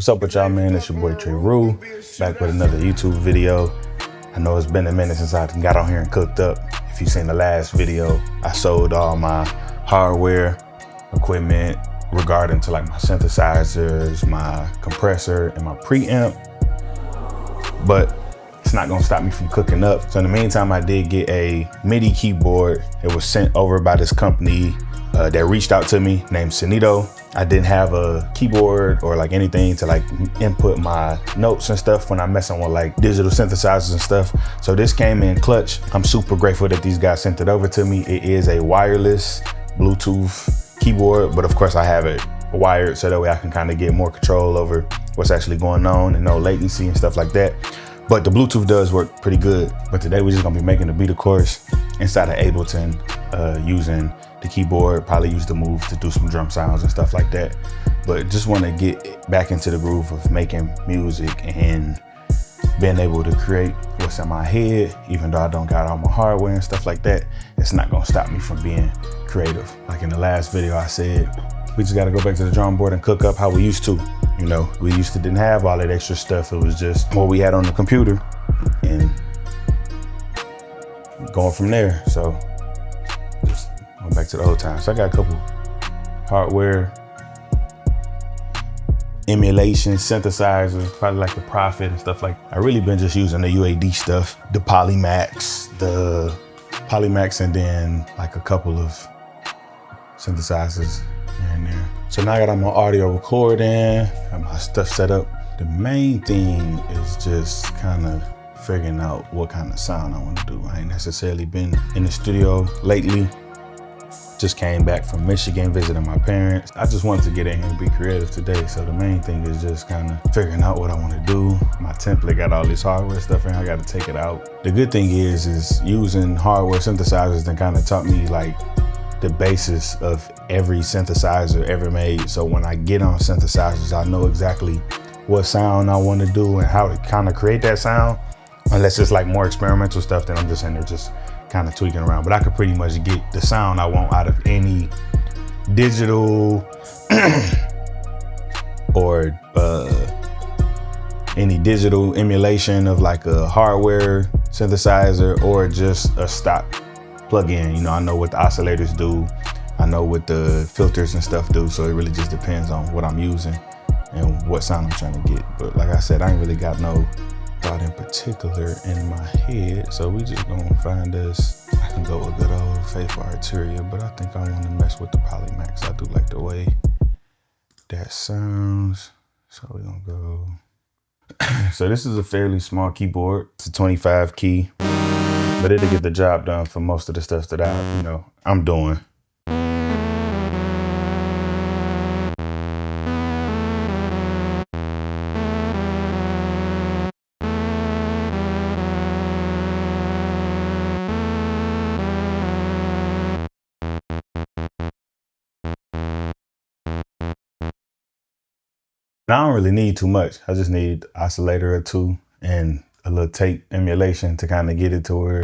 What's up with y'all, man? It's your boy Trey Rue, back with another YouTube video. I know it's been a minute since I got on here and cooked up. If you've seen the last video, I sold all my hardware equipment regarding to like my synthesizers, my compressor, and my preamp. But it's not gonna stop me from cooking up. So in the meantime, I did get a MIDI keyboard. It was sent over by this company that reached out to me named Sonito. I didn't have a keyboard or like anything to like input my notes and stuff when I'm messing with like digital synthesizers and stuff. So this came in clutch. I'm super grateful that these guys sent it over to me. It is a wireless Bluetooth keyboard, but of course I have it wired so that way I can kind of get more control over what's actually going on and no latency and stuff like that. But the Bluetooth does work pretty good. But today we're just gonna be making a beat, of course, inside of Ableton, using the keyboard, probably use the move to do some drum sounds and stuff like that. But just wanna get back into the groove of making music and being able to create what's in my head, even though I don't got all my hardware and stuff like that. It's not gonna stop me from being creative. Like in the last video I said, we just gotta go back to the drum board and cook up how we used to. You know, we used to didn't have all that extra stuff. It was just what we had on the computer and going from there. So just going back to the old times. So I got a couple hardware emulation synthesizers, probably like the Prophet and stuff like that. I really been just using the UAD stuff, the Polymax, and then like a couple of synthesizers here and there. So now I got all my audio recording, got my stuff set up. The main thing is just kind of figuring out what kind of sound I want to do. I ain't necessarily been in the studio lately. Just came back from Michigan visiting my parents. I just wanted to get in here and be creative today. So the main thing is just kind of figuring out what I want to do. My template got all this hardware stuff in, I got to take it out. The good thing is using hardware synthesizers that kind of taught me like the basis of every synthesizer ever made. So when I get on synthesizers, I know exactly what sound I want to do and how to kind of create that sound. Unless it's like more experimental stuff, then I'm just in there just kind of tweaking around. But I could pretty much get the sound I want out of any digital or any digital emulation of like a hardware synthesizer or just a stock plug-in. You know, I know what the oscillators do. I know what the filters and stuff do. So it really just depends on what I'm using and what sound I'm trying to get. But like I said, I ain't really got no thought in particular in my head. So we just gonna find us. I can go with good old Faithful Arteria, but I think I want to mess with the Polymax. I do like the way that sounds. So we're gonna go. So this is a fairly small keyboard. It's a 25 key. But it'll get the job done for most of the stuff that I'm doing. I don't really need too much. I just need an oscillator or two and a little tape emulation to kind of get it to where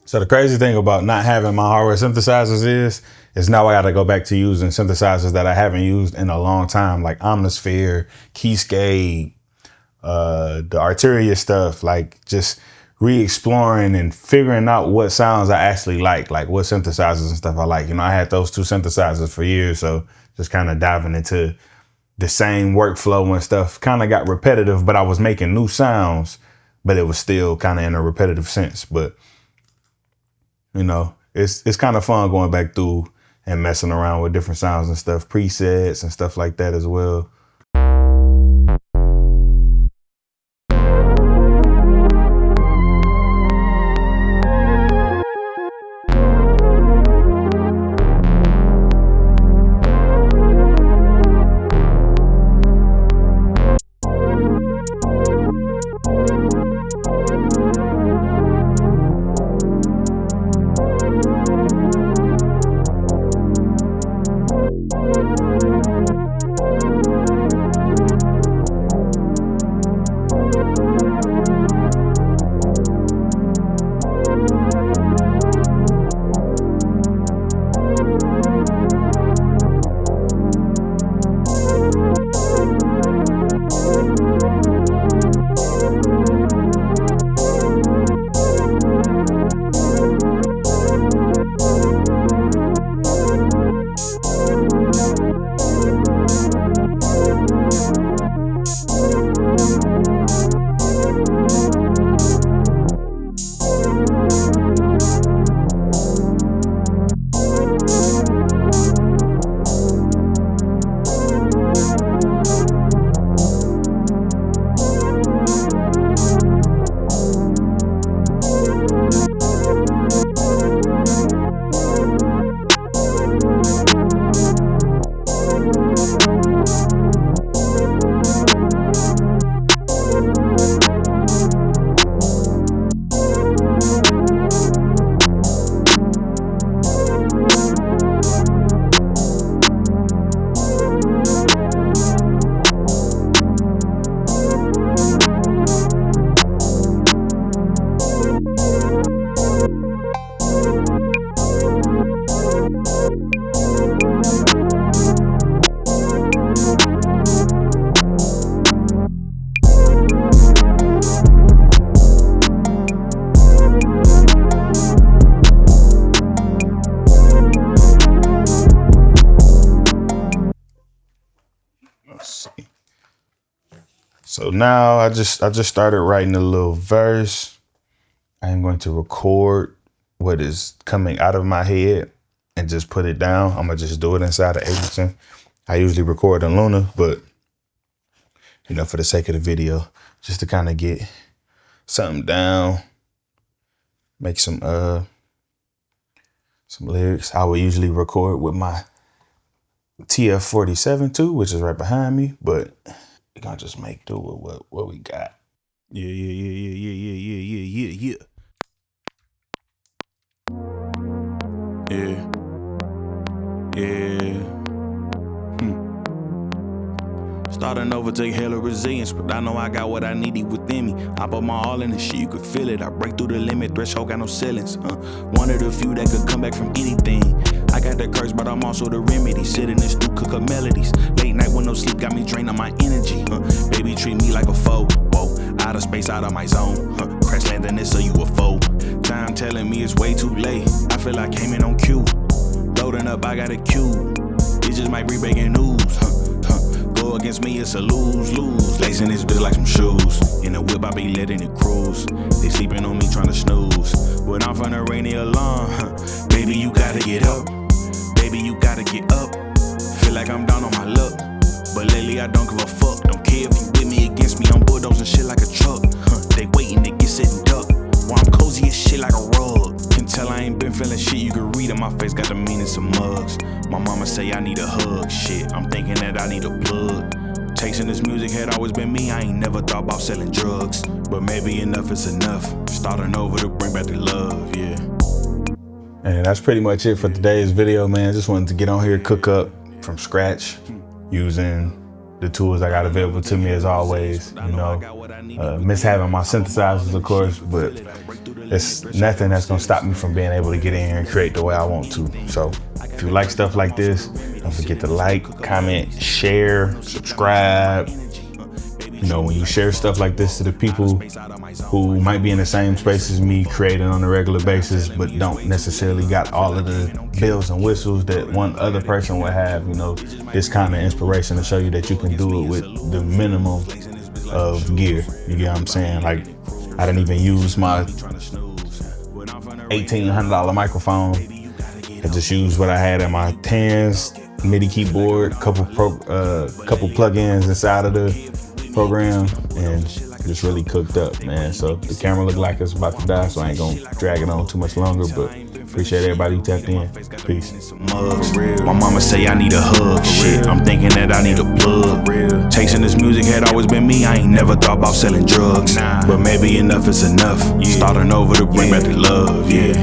So the crazy thing about not having my hardware synthesizers is now I got to go back to using synthesizers that I haven't used in a long time, like Omnisphere, Keyscape, the Arteria stuff, like just re-exploring and figuring out what sounds I actually like what synthesizers and stuff I like. You know, I had those two synthesizers for years, so just kind of diving into the same workflow and stuff kind of got repetitive, but I was making new sounds, but it was still kind of in a repetitive sense. But you know, it's kind of fun going back through and messing around with different sounds and stuff, presets and stuff like that as well. So now I just started writing a little verse. I am going to record what is coming out of my head and just put it down. I'm gonna just do it inside of Ableton. I usually record in Luna, but you know, for the sake of the video, just to kind of get something down, make some lyrics. I would usually record with my TF-47 too, which is right behind me, but we're gonna just make do with what we got. Yeah. Starting over take hella resilience, but I know I got what I needed within me. I put my all in this shit, you could feel it. I break through the limit, threshold got no ceilings. One of the few that could come back from anything. I got the curse, but I'm also the remedy. Sit in this stew, cook up melodies. Late night with no sleep got me draining my energy. Baby treat me like a foe. Whoa, out of space, out of my zone. Crash landing this, so you a foe. Time telling me it's way too late. I feel I came in on cue. Loading up, I got a cue. Bitches might be breaking news. Go against me, it's a lose-lose. Lacing this bitch like some shoes. In the whip, I be letting it cruise. They sleeping on me trying to snooze. But I'm from the rainy alarm. Baby, you gotta get up. Baby, you gotta get up. Feel like I'm down on my luck. But lately, I don't give a fuck. Don't care if you with me, against me. I'm bulldozing shit like a truck. They waiting to get set and duck. Well, I'm cozy as shit like a rug. Can tell I ain't been feeling shit. You can read in my face, got the meaning some mugs. My mama say I need a hug. Shit, I'm thinking that I need a plug. Tasting this music had always been me. I ain't never thought about selling drugs. But maybe enough is enough. Starting over to bring back the love, yeah. And that's pretty much it for today's video, man. Just wanted to get on here, cook up from scratch using the tools I got available to me as always. You know, miss having my synthesizers, of course, but it's nothing that's gonna stop me from being able to get in here and create the way I want to. So if you like stuff like this, don't forget to like, comment, share, subscribe. You know, when you share stuff like this to the people who might be in the same space as me, creating on a regular basis, but don't necessarily got all of the bells and whistles that one other person would have, you know, this kind of inspiration to show you that you can do it with the minimum of gear. You get what I'm saying? Like, I didn't even use my $1,800 microphone. I just used what I had in my hands, MIDI keyboard, couple plugins inside of the program, and just really cooked up, man. So the camera looked like it's about to die, so I ain't gonna drag it on too much longer, but appreciate everybody who tapped in. Peace. My mama say I need a hug. Shit, I'm thinking that I need a plug. Chasing this music had always been me. I ain't never thought about selling drugs, but maybe enough is enough. Starting over to bring back the love, yeah.